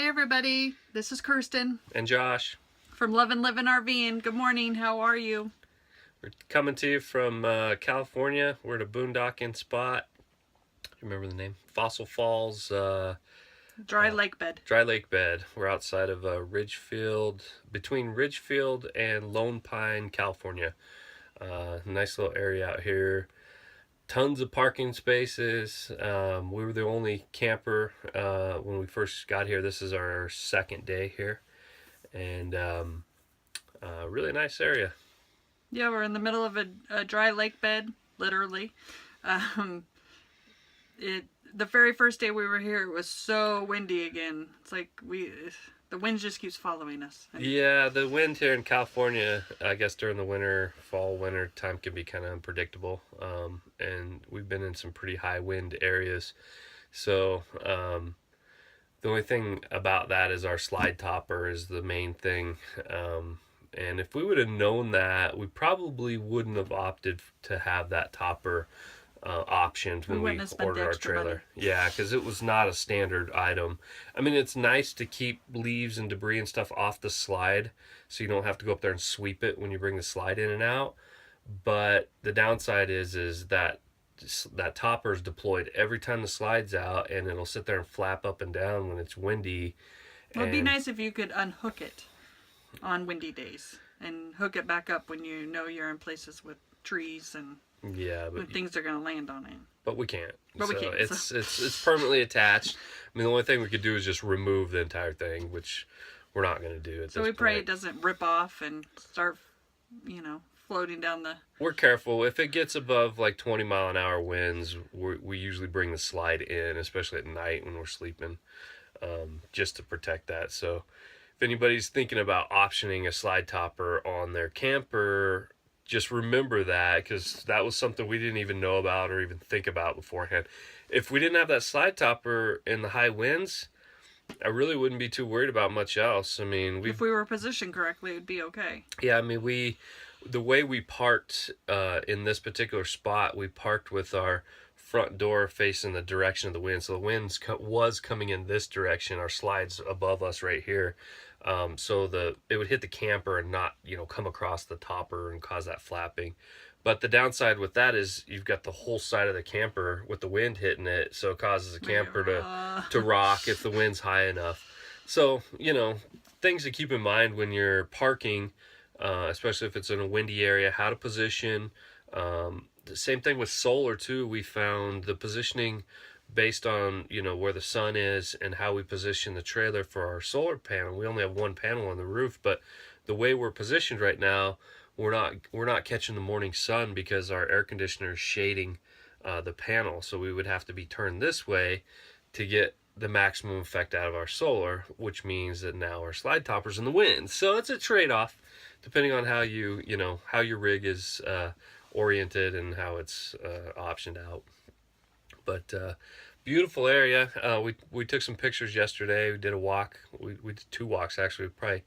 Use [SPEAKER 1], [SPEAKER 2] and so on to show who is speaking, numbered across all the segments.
[SPEAKER 1] Hey everybody, this is Kirsten
[SPEAKER 2] And Josh.
[SPEAKER 1] from Love and Livin' RV'in. Good morning, how are you?
[SPEAKER 2] We're coming to you from California. We're at a boondocking spot. Remember the name? Falls
[SPEAKER 1] Dry lake bed.
[SPEAKER 2] Dry Lake Bed. We're outside of Ridgefield, between Ridgefield and Lone Pine, California. Nice little area out here. Tons of parking spaces. We were the only camper when we first got here. This is our second day here. And really nice area.
[SPEAKER 1] Yeah, we're in the middle of a dry lake bed, literally. The very first day we were here, it was so windy again. It's like the wind just keeps following us.
[SPEAKER 2] Yeah, the wind here in California, I guess during the fall, winter time can be kind of unpredictable. And we've been in some pretty high wind areas. So the only thing about that is our slide topper is the main thing. And if we would have known that, we probably wouldn't have opted to have that topper optioned when we ordered our trailer.
[SPEAKER 1] Money.
[SPEAKER 2] Yeah, because it was not a standard item. I mean, it's nice to keep leaves and debris and stuff off the slide so you don't have to go up there and sweep it when you bring the slide in and out. But the downside is that topper is deployed every time the slide's out, and it'll sit there and flap up and down when it's windy.
[SPEAKER 1] Well, it'd be nice if you could unhook it on windy days and hook it back up when you know you're in places with trees and when things are going to land on it.
[SPEAKER 2] But we can't.
[SPEAKER 1] But we can't.
[SPEAKER 2] It's permanently attached. I mean, the only thing we could do is just remove the entire thing, which we're not going to do at this point.
[SPEAKER 1] So we pray it doesn't rip off and start, floating down the...
[SPEAKER 2] We're careful. If it gets above like 20-mile-an-hour winds, we usually bring the slide in, especially at night when we're sleeping, just to protect that. So if anybody's thinking about optioning a slide topper on their camper, just remember that, because that was something we didn't even know about or even think about beforehand. If we didn't have that slide topper in the high winds, I really wouldn't be too worried about much else. I mean,
[SPEAKER 1] if we were positioned correctly, it would be okay.
[SPEAKER 2] Yeah, I mean, the way we parked in this particular spot, we parked with our front door facing the direction of the wind. So the wind was coming in this direction. Our slide's above us right here. So it would hit the camper and not, come across the topper and cause that flapping. But the downside with that is you've got the whole side of the camper with the wind hitting it. So it causes the camper to rock if the wind's high enough. So, things to keep in mind when you're parking, especially if it's in a windy area, how to position. The same thing with solar too. We found the positioning based on where the sun is and how we position the trailer for our solar panel. We only have one panel on the roof, but the way we're positioned right now, we're not catching the morning sun because our air conditioner is shading the panel. So we would have to be turned this way to get the maximum effect out of our solar, which means that now our slide topper's in the wind. So it's a trade-off depending on how how your rig is oriented and how it's optioned out. But beautiful area. We took some pictures yesterday. We did a walk. We did 2 walks actually, probably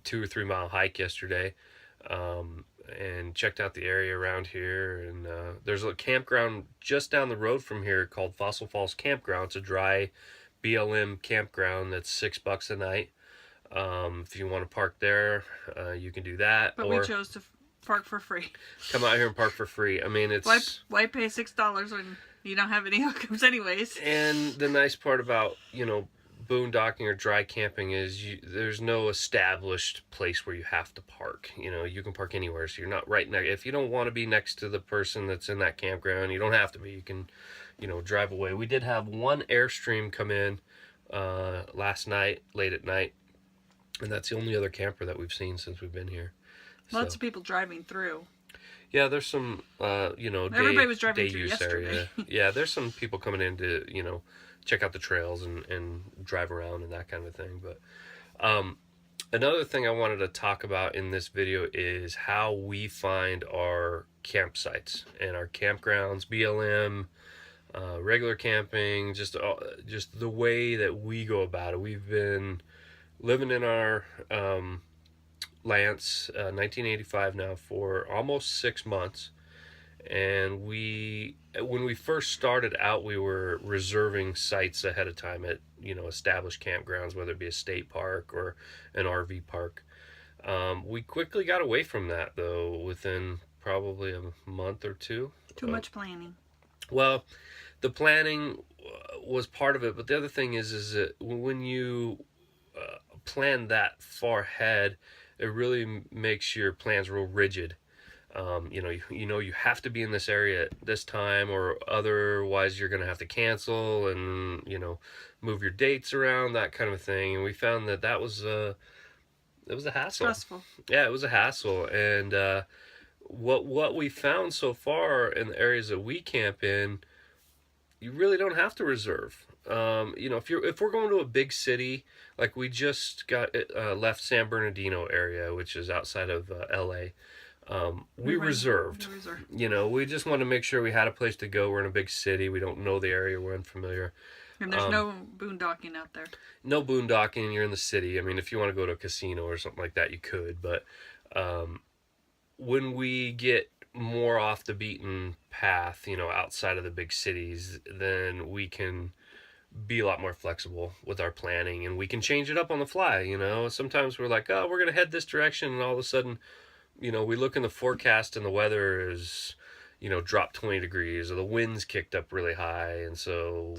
[SPEAKER 2] 2 or 3 mile hike yesterday, and checked out the area around here. And there's a campground just down the road from here called Falls Campground. It's a dry BLM campground that's $6 a night. If you want to park there, you can do that.
[SPEAKER 1] But we chose to park for free.
[SPEAKER 2] Come out here and park for free. I mean, it's...
[SPEAKER 1] Why pay $6 when you don't have any hookups anyways?
[SPEAKER 2] And the nice part about, boondocking or dry camping is there's no established place where you have to park. You can park anywhere, so you're not right next... If you don't want to be next to the person that's in that campground, you don't have to be. You can, drive away. We did have one Airstream come in last night, late at night, and that's the only other camper that we've seen since we've been here.
[SPEAKER 1] Lots of people driving through.
[SPEAKER 2] Yeah, there's some,
[SPEAKER 1] everybody was driving through yesterday.
[SPEAKER 2] Area. Yeah, there's some people coming in to, check out the trails and drive around and that kind of thing. But another thing I wanted to talk about in this video is how we find our campsites and our campgrounds, BLM, regular camping, just the way that we go about it. We've been living in our Lance 1985 now for almost 6 months, And when we first started out, we were reserving sites ahead of time at, established campgrounds, whether it be a state park or an RV park. We quickly got away from that, though, within probably a month or two.
[SPEAKER 1] Too much planning.
[SPEAKER 2] Well, the planning was part of it, but the other thing is that when you plan that far ahead, it really makes your plans real rigid. You have to be in this area at this time, or otherwise you're going to have to cancel and move your dates around, that kind of thing. And we found that was it was a hassle.
[SPEAKER 1] Stressful.
[SPEAKER 2] Yeah, it was a hassle. And what we found so far in the areas that we camp in, you really don't have to reserve. If we're going to a big city, like we just got left San Bernardino area, which is outside of LA. We reserved. We just want to make sure we had a place to go. We're in a big city. We don't know the area. We're unfamiliar.
[SPEAKER 1] And there's no boondocking out there.
[SPEAKER 2] No boondocking. You're in the city. I mean, if you want to go to a casino or something like that, you could. But when we get more off the beaten path, outside of the big cities, then we can be a lot more flexible with our planning, and we can change it up on the fly. Sometimes we're like, oh, we're going to head this direction, and all of a sudden, we look in the forecast and the weather is, dropped 20 degrees, or the wind's kicked up really high. And so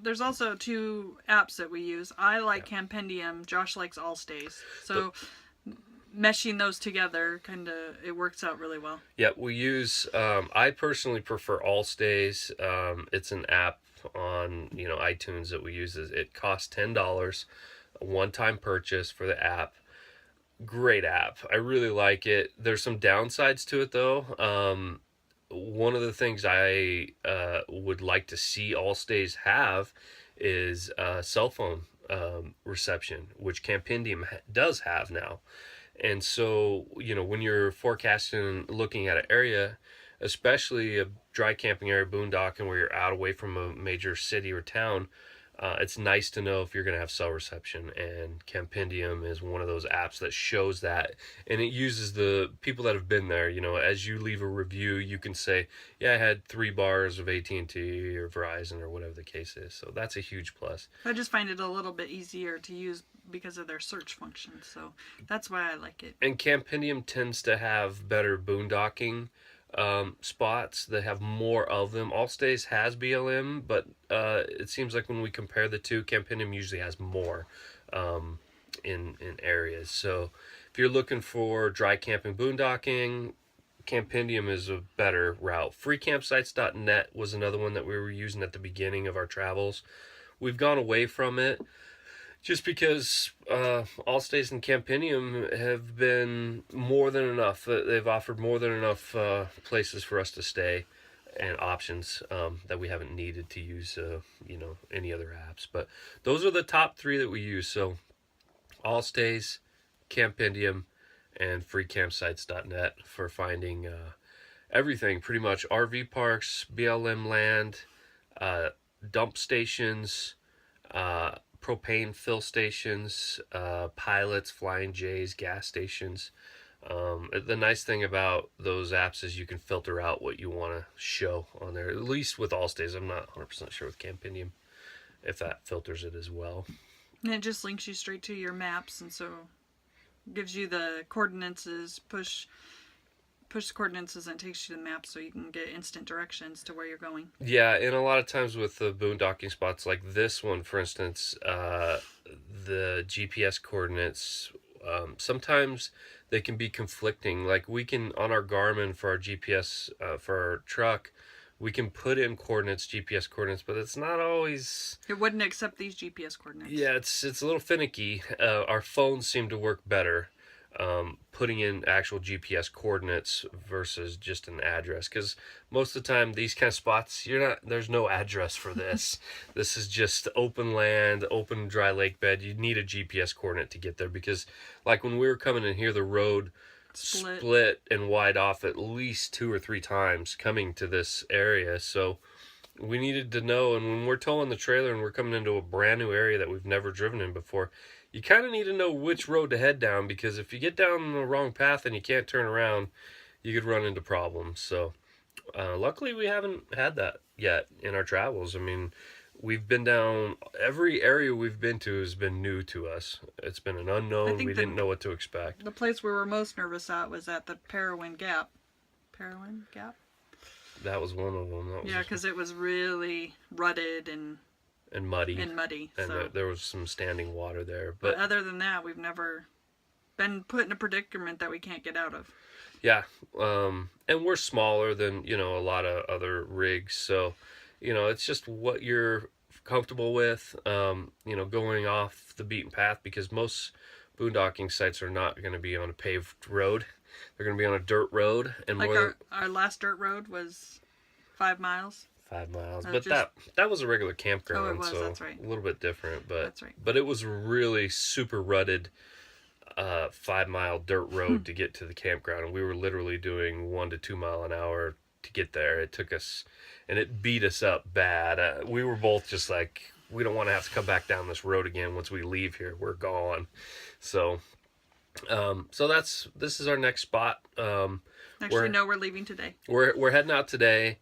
[SPEAKER 1] there's also two apps that we use. I like Campendium. Josh likes AllStays. So meshing those together, it works out really well.
[SPEAKER 2] Yeah, we use, I personally prefer AllStays. It's an app on, iTunes that we use. It costs $10, a one-time purchase for the app. Great app. I really like it. There's some downsides to it, though. One of the things I would like to see AllStays have is cell phone reception, which Campendium does have now. And so, when you're forecasting and looking at an area, especially a dry camping area, boondocking, where you're out away from a major city or town, it's nice to know if you're going to have cell reception, and Campendium is one of those apps that shows that, and it uses the people that have been there. As you leave a review, you can say, yeah, I had 3 bars of AT&T or Verizon or whatever the case is. So that's a huge plus.
[SPEAKER 1] I just find it a little bit easier to use because of their search function, so that's why I like it.
[SPEAKER 2] And Campendium tends to have better boondocking spots. They have more of them. AllStays has BLM, but it seems like when we compare the two, Campendium usually has more in areas. So if you're looking for dry camping, boondocking, Campendium is a better route. Freecampsites.net was another one that we were using at the beginning of our travels. We've gone away from it just because AllStays and Campendium have been more than enough. They've offered more than enough places for us to stay and options that we haven't needed to use, any other apps. But those are the top 3 that we use. So AllStays, Campendium, and freecampsites.net for finding everything, pretty much. RV parks, BLM land, dump stations, propane fill stations, pilots, flying J's, gas stations. The nice thing about those apps is you can filter out what you want to show on there, at least with AllStays. I'm not 100% sure with Campendium if that filters it as well.
[SPEAKER 1] And it just links you straight to your maps, and so gives you the coordinates, push coordinates, and takes you to the map, so you can get instant directions to where you're going.
[SPEAKER 2] Yeah, and a lot of times with the boondocking spots like this one, for instance, the GPS coordinates, sometimes they can be conflicting. Like we can, on our Garmin for our GPS, for our truck, we can put in GPS coordinates, but it's not always...
[SPEAKER 1] It wouldn't accept these GPS coordinates.
[SPEAKER 2] Yeah, it's a little finicky. Our phones seem to work better putting in actual GPS coordinates versus just an address, because most of the time these kind of spots, there's no address for this. This is just open land, open dry lake bed. You need a GPS coordinate to get there, because like when we were coming in here, the road split and wide off at least 2 or 3 times coming to this area. So we needed to know, and when we're towing the trailer and we're coming into a brand new area that we've never driven in before, you kind of need to know which road to head down, because if you get down the wrong path and you can't turn around, you could run into problems. So Luckily, we haven't had that yet in our travels. I mean, we've been down, every area we've been to has been new to us. It's been an
[SPEAKER 1] I
[SPEAKER 2] unknown.
[SPEAKER 1] think
[SPEAKER 2] We didn't know what to expect.
[SPEAKER 1] the place we were most nervous at was at the Parowan Gap. Parowan Gap?
[SPEAKER 2] That was one of them. That was
[SPEAKER 1] Yeah, because it was really rutted and
[SPEAKER 2] muddy. And
[SPEAKER 1] so.
[SPEAKER 2] there was some standing water there.
[SPEAKER 1] But other than that, we've never been put in a predicament that we can't get out of.
[SPEAKER 2] Yeah, and we're smaller than, you know, a lot of other rigs, so, you know, it's just what you're comfortable with, you know, going off the beaten path, because most boondocking sites are not going to be on a paved road. They're going to be on a dirt road, and
[SPEAKER 1] Like
[SPEAKER 2] more
[SPEAKER 1] our last dirt road was 5 miles.
[SPEAKER 2] 5 miles.
[SPEAKER 1] That
[SPEAKER 2] But
[SPEAKER 1] just-
[SPEAKER 2] that was a regular campground,
[SPEAKER 1] Oh, it was,
[SPEAKER 2] so
[SPEAKER 1] that's right.
[SPEAKER 2] a little bit different, but
[SPEAKER 1] That's right.
[SPEAKER 2] but it was really super rutted 5 mile dirt road to get to the campground, and we were literally doing 1 to 2 mile an hour to get there. It took us, and it beat us up bad. We were both just like, we don't want to have to come back down this road again. Once we leave here, we're gone. So this is our next spot.
[SPEAKER 1] Actually, no, we're leaving today.
[SPEAKER 2] We're heading out today.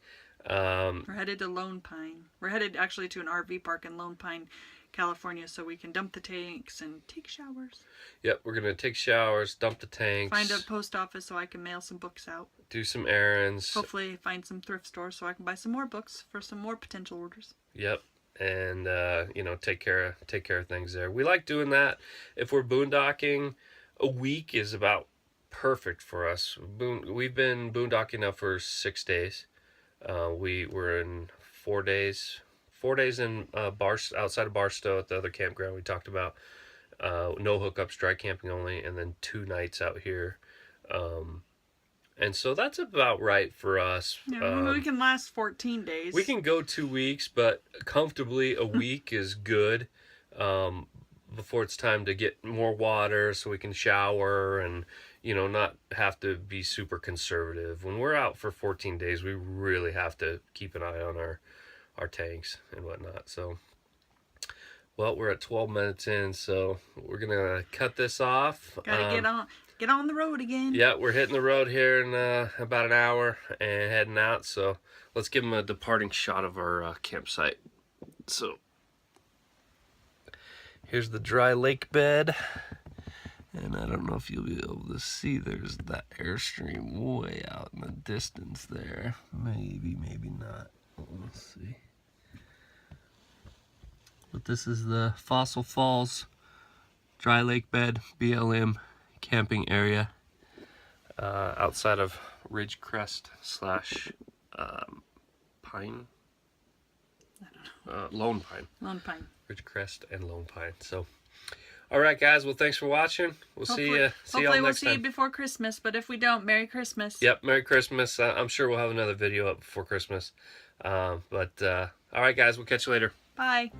[SPEAKER 1] We're headed to Lone Pine. We're headed actually to an RV park in Lone Pine, California, so we can dump the tanks and take showers.
[SPEAKER 2] Yep, we're gonna take showers, dump the tanks,
[SPEAKER 1] Find a post office so I can mail some books out.
[SPEAKER 2] do some errands.
[SPEAKER 1] Hopefully find some thrift stores so I can buy some more books for some more potential orders.
[SPEAKER 2] Yep, and you know, take care of things there. We like doing that. If we're boondocking, a week is about perfect for us. We've been boondocking now for 6 days. We were in 4 days. 4 days in outside of Barstow at the other campground we talked about. No hookups, dry camping only, and then 2 nights out here. And so that's about right for us.
[SPEAKER 1] Yeah, we can last 14 days.
[SPEAKER 2] We can go 2 weeks, but comfortably a week is good. Before it's time to get more water so we can shower and, you know, not have to be super conservative. When we're out for 14 days, we really have to keep an eye on our tanks and whatnot. So, well, we're at 12 minutes in, so we're gonna cut this off.
[SPEAKER 1] Gotta get on the road again.
[SPEAKER 2] Yeah, we're hitting the road here in about an hour and heading out. So let's give them a departing shot of our campsite. So here's the dry lake bed, and I don't know if you'll be able to see, there's that airstream way out in the distance there. Maybe not. Let's see. But this is the Fossil Falls dry lake bed BLM camping area outside of Ridgecrest / Pine. Lone Pine.
[SPEAKER 1] Lone Pine.
[SPEAKER 2] Ridgecrest and Lone Pine. So, all right, guys. Well, thanks for watching. We'll see you.
[SPEAKER 1] Hopefully
[SPEAKER 2] all
[SPEAKER 1] we'll
[SPEAKER 2] next
[SPEAKER 1] see
[SPEAKER 2] time.
[SPEAKER 1] you before Christmas, but if we don't, Merry Christmas.
[SPEAKER 2] Yep. Merry Christmas. I'm sure we'll have another video up before Christmas. All right, guys. We'll catch you later.
[SPEAKER 1] Bye.